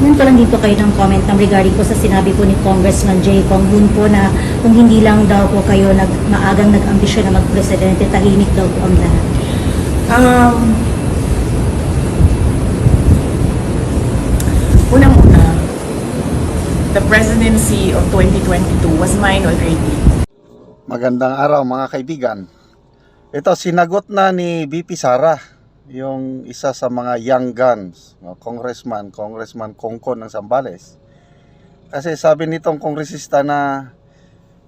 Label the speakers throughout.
Speaker 1: Yun ko lang dito kayo ng comment regarding po sa sinabi po ni Congressman Jay Kong Hoon po na kung hindi lang daw po kayo maagang nag-ambisyon na mag-presidente, tahimik daw po ang lahat.
Speaker 2: Unang-una, the presidency of 2022 was mine already.
Speaker 3: Magandang araw mga kaibigan. Ito, sinagot na ni VP Sara, yung isa sa mga young guns, Congressman Kongkon ng Zambales. Kasi sabi nitong kongresista na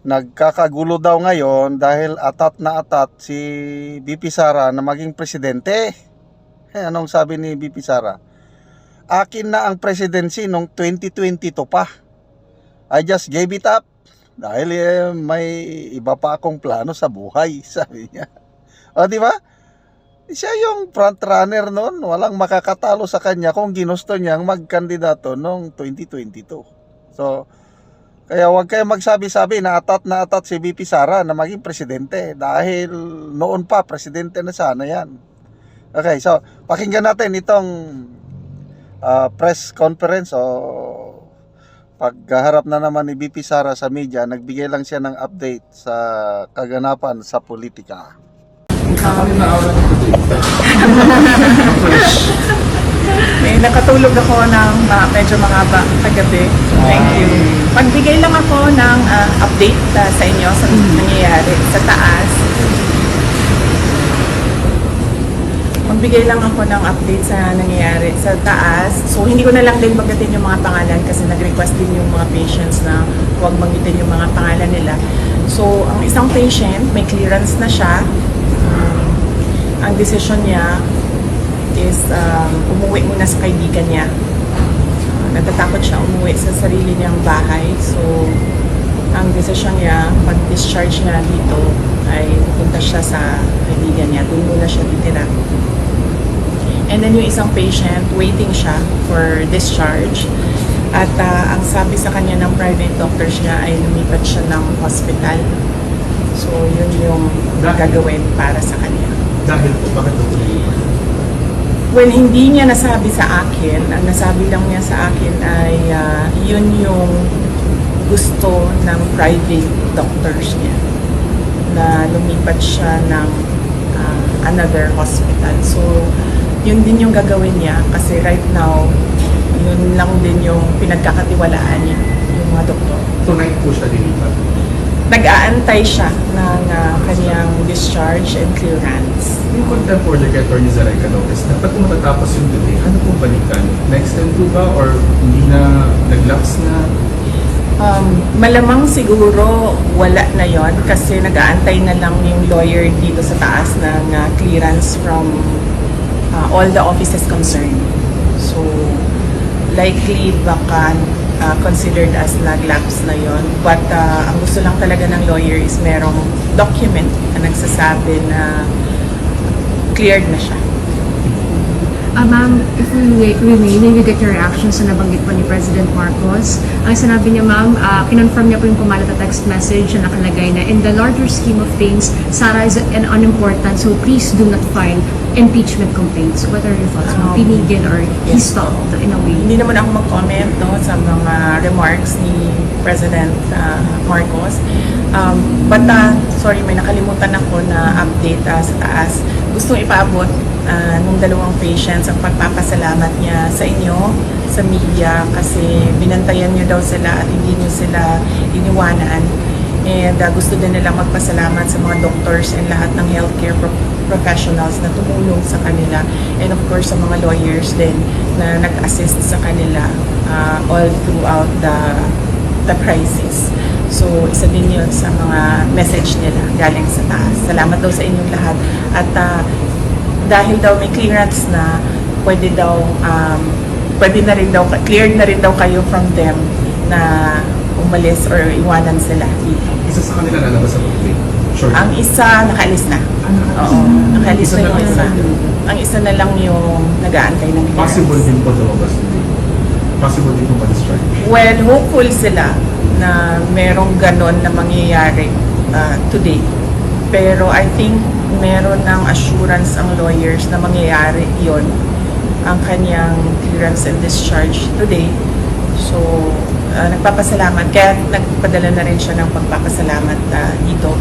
Speaker 3: nagkakagulo daw ngayon dahil atat na atat si VP Sara na maging presidente. Anong sabi ni VP Sara? Akin na ang presidency nung 2022 pa. I just gave it up dahil may iba pa akong plano sa buhay, sabi niya. O di ba? Siya yung front runner noon, walang makakatalo sa kanya kung ginusto niyang magkandidato noong 2022. So, kaya huwag kayong magsabi-sabi na atat si VP Sara na maging presidente dahil noon pa presidente na sana yan. Okay, so pakinggan natin itong press conference o pagharap na naman ni VP Sara sa media. Nagbigay lang siya ng update sa kaganapan sa politika.
Speaker 2: Nakatulog ako ng medyo mahaba kagabi. Thank you. Magbigay lang ako ng update sa inyo sa nangyayari sa taas. Magbigay lang ako ng update sa nangyayari sa taas. So, hindi ko na lang din banggitin yung mga pangalan kasi nag-request din yung mga patients na huwag banggitin yung mga pangalan nila. So, ang isang patient, may clearance na siya. Ang decision niya is umuwi muna sa kaibigan niya. Natatakot siya umuwi sa sarili niyang bahay. So, ang decision niya, pag-discharge niya dito, ay pupunta siya sa kaibigan niya. Doon muna siya titira. And then yung isang patient, waiting siya for discharge. At ang sabi sa kanya ng private doctors niya ay lumipat siya ng hospital. So, yun yung gagawin para sa kanya.
Speaker 4: Dahil po, bakit ito lumipat?
Speaker 2: Well, hindi niya nasabi sa akin. Ang nasabi lang niya sa akin ay yun yung gusto ng private doctors niya. Na lumipat siya ng another hospital. So, yun din yung gagawin niya kasi right now, yun lang din yung pinagkakatiwalaan niya, yung mga doktor.
Speaker 4: Tonight po siya lilipat.
Speaker 2: Nag-aantay siya ng kanyang discharge and clearance.
Speaker 4: Yung contempt order kay Atty. Zareka Lopez, dapat kung matatapos yung delay, ano pong balikan? Next time po ba or hindi na nag-lapse na?
Speaker 2: Malamang siguro wala na yon kasi nag-aantay na lang yung lawyer dito sa taas ng clearance from all the offices concerned. So, likely baka considered as nag-lapse na yon. But ang gusto lang talaga ng lawyer is merong document na nagsasabi na cleared na siya.
Speaker 5: Ma'am, if we may get your reaction sa nabanggit po ni President Marcos. Ang sinabi niya, ma'am, kinonfirm niya po yung pumalat na text message na nakalagay na in the larger scheme of things, Sara is an unimportant, so please do not file impeachment complaints. What are your thoughts, ma'am? Pinigil or he stopped in a way?
Speaker 2: Hindi naman ako mag-comment sa mga remarks ni President Marcos. But sorry, may nakalimutan ako na update sa taas. Gustong ipaabot nung dalawang patients ang pagpapasalamat niya sa inyo, sa media, kasi binantayan niyo daw sila at hindi niyo sila iniwanan. And gusto din nila magpasalamat sa mga doctors and lahat ng healthcare professionals na tumulong sa kanila. And of course, sa mga lawyers din na nag-assist sa kanila all throughout the crisis. So, isa din yun sa mga message nila galing sa taas. Salamat daw sa inyong lahat. At dahil daw may clearance na, pwede na rin daw, cleared na rin daw kayo from them na umalis or iwanan sila dito.
Speaker 4: Isa sa kanila lalabas sa complaint. Sure.
Speaker 2: Ang isa, nakaalis na. Oo, nakaalis na yung isa. Ang isa na lang yung nag-aantay ng clearance.
Speaker 4: Possible din po lumabas. Possible din po pa-discharge.
Speaker 2: Well, hopeful sila na merong ganon na mangyayari today. Pero I think meron ng assurance ang lawyers na mangyayari yon ang kanyang clearance and discharge today. So, nagpapasalamat. Kaya nagpadala na rin siya ng pagpapasalamat dito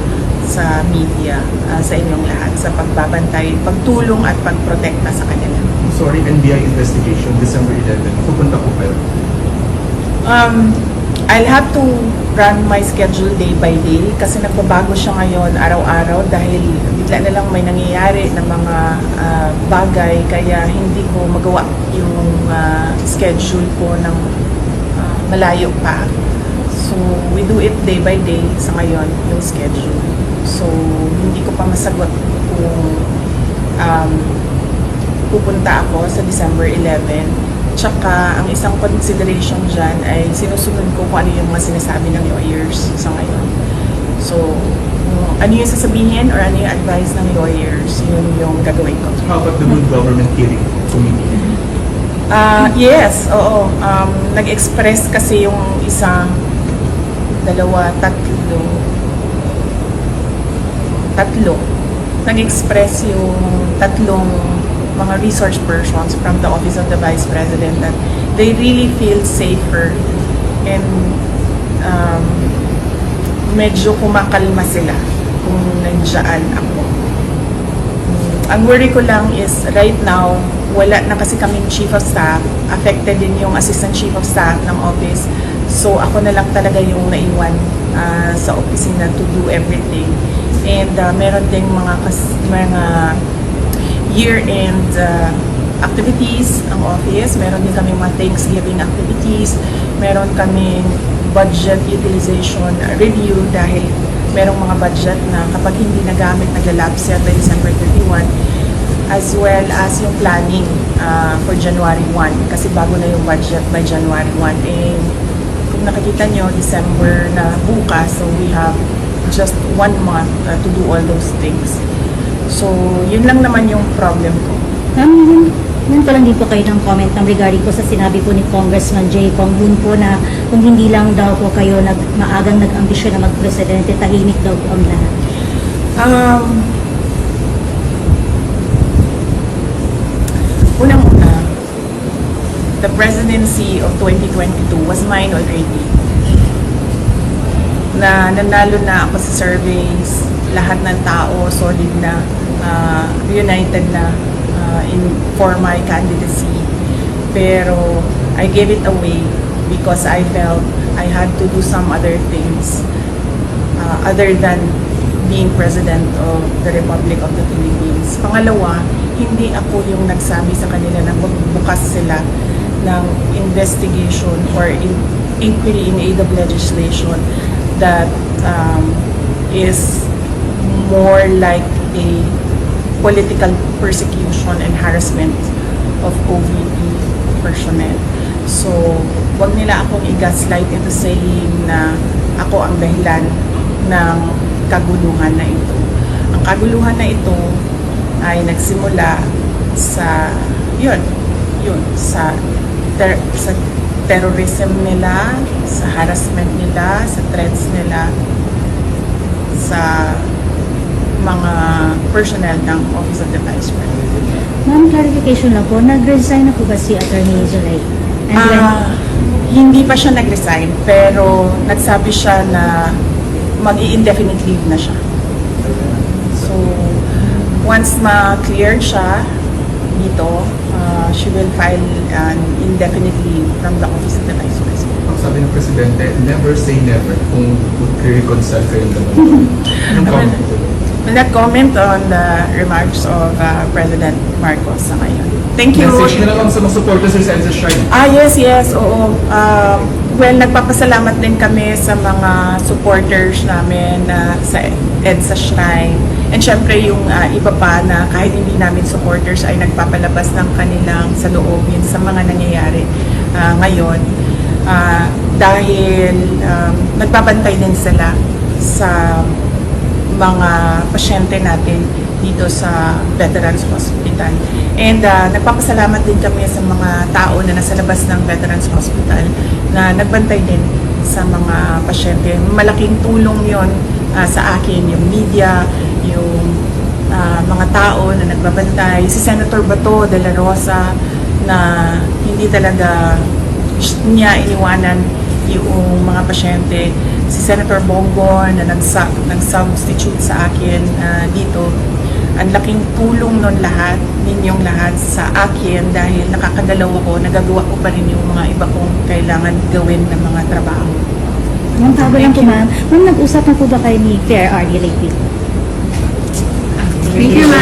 Speaker 2: sa media, sa inyong lahat, sa pagbabantay, pagtulong at pagprotekta sa kanila.
Speaker 4: Sorry, NBI investigation, December 11. Pupunta ko kayo.
Speaker 2: I'll have to run my schedule day by day kasi nagbabago siya ngayon araw-araw dahil bigla na lang may nangyayari na mga bagay kaya hindi ko magawa yung schedule ko ng malayo pa. So, we do it day by day sa ngayon, yung schedule. So, hindi ko pa masagot kung pupunta ako sa December 11. Tsaka, ang isang consideration dyan ay sinusunod ko kung ano yung mga sinasabi ng lawyers sa ngayon. So, ano yung sasabihin or ano yung advice ng lawyers, yun yung gagawin ko.
Speaker 4: How about the Good Government Hearing Committee?
Speaker 2: Yes, oo. Nag-express kasi yung isang, dalawa, tatlo. Nag-express yung tatlong mga resource persons from the Office of the Vice President that they really feel safer and medyo kumakalma sila kung nandiyan ako. Ang worry ko lang is right now, wala na kasi kaming Chief of Staff, affected din yung Assistant Chief of Staff ng office. So ako na lang talaga yung naiwan sa opisina to do everything. And meron ding mga year-end activities ang office. Meron din kaming mga Thanksgiving activities. Meron kaming budget utilization review dahil merong mga budget na kapag hindi nagamit, naglalapse yan by December 31, as well as yung planning for January 1 kasi bago na yung budget by January 1. And kung nakikita nyo, December na bukas, so we have just 1 month to do all those things. So, yun lang naman yung problem ko.
Speaker 1: Yun pa lang din po kayo ng comment regarding po sa sinabi po ni Congressman J. Kong Hoon po na kung hindi lang daw po kayo maagang nag-ambisyon na mag-presidente, tahimik daw po ang lahat.
Speaker 2: Unang-una, the presidency of 2022 was mine already. Na nanalo na ako sa surveys, lahat ng tao solid na, united na for my candidacy. Pero I gave it away because I felt I had to do some other things other than being President of the Republic of the Philippines. Pangalawa, hindi ako yung nagsabi sa kanila na magbukas sila ng investigation or inquiry in aid of legislation that is more like a political persecution and harassment of OVP personnel. So, wag nila akong i-gaslight into saying na ako ang dahilan ng kaguluhan na ito. Ang kaguluhan na ito ay nagsimula sa sa terrorism nila, sa harassment nila, sa threats nila, sa mga personnel ng Office of the Vice President.
Speaker 1: Ma'am, clarification lang po, nag-resign na po ba si Attorney Zulay?
Speaker 2: Hindi pa siya nag-resign, pero nagsabi siya na mag-i-indefinite leave na siya. So, once ma-cleared siya dito, she will file an indefinite leave from the Office of the Vice President.
Speaker 4: Ang sabi ng Presidente, never say never kung mag-reconcile kayong dalawa. Anong comment po?
Speaker 2: Will not comment on the remarks of President Marcos sa ngayon. Thank you.
Speaker 4: Message na lang sa mga supporters sa Senza Shrine.
Speaker 2: Yes, oo. Well, nagpapasalamat din kami sa mga supporters namin sa EDSA Shrine. And syempre yung iba pa na kahit hindi namin supporters ay nagpapalabas ng kanilang saloobin sa mga nangyayari ngayon. Dahil nagbabantay din sila sa mga pasyente natin dito sa Veterans Hospital. And nagpapasalamat din kami sa mga tao na nasa labas ng Veterans Hospital na nagbantay din sa mga pasyente. Malaking tulong yon sa akin, yung media, yung mga tao na nagbabantay. Si Senator Bato de la Rosa na hindi talaga niya iniwanan yung mga pasyente. Si Senator Bongo na nag-substitute sa akin dito, ang laking tulong nun lahat, ninyong lahat sa akin dahil nakakadalaw ako, nagagawa ko pa rin yung mga iba kong kailangan gawin ng mga trabaho.
Speaker 1: Ma'am, tabo lang po ma'am. Ma'am, nag-usap na po ba kayo ni Fair RD lately?
Speaker 5: Thank you, ma'am.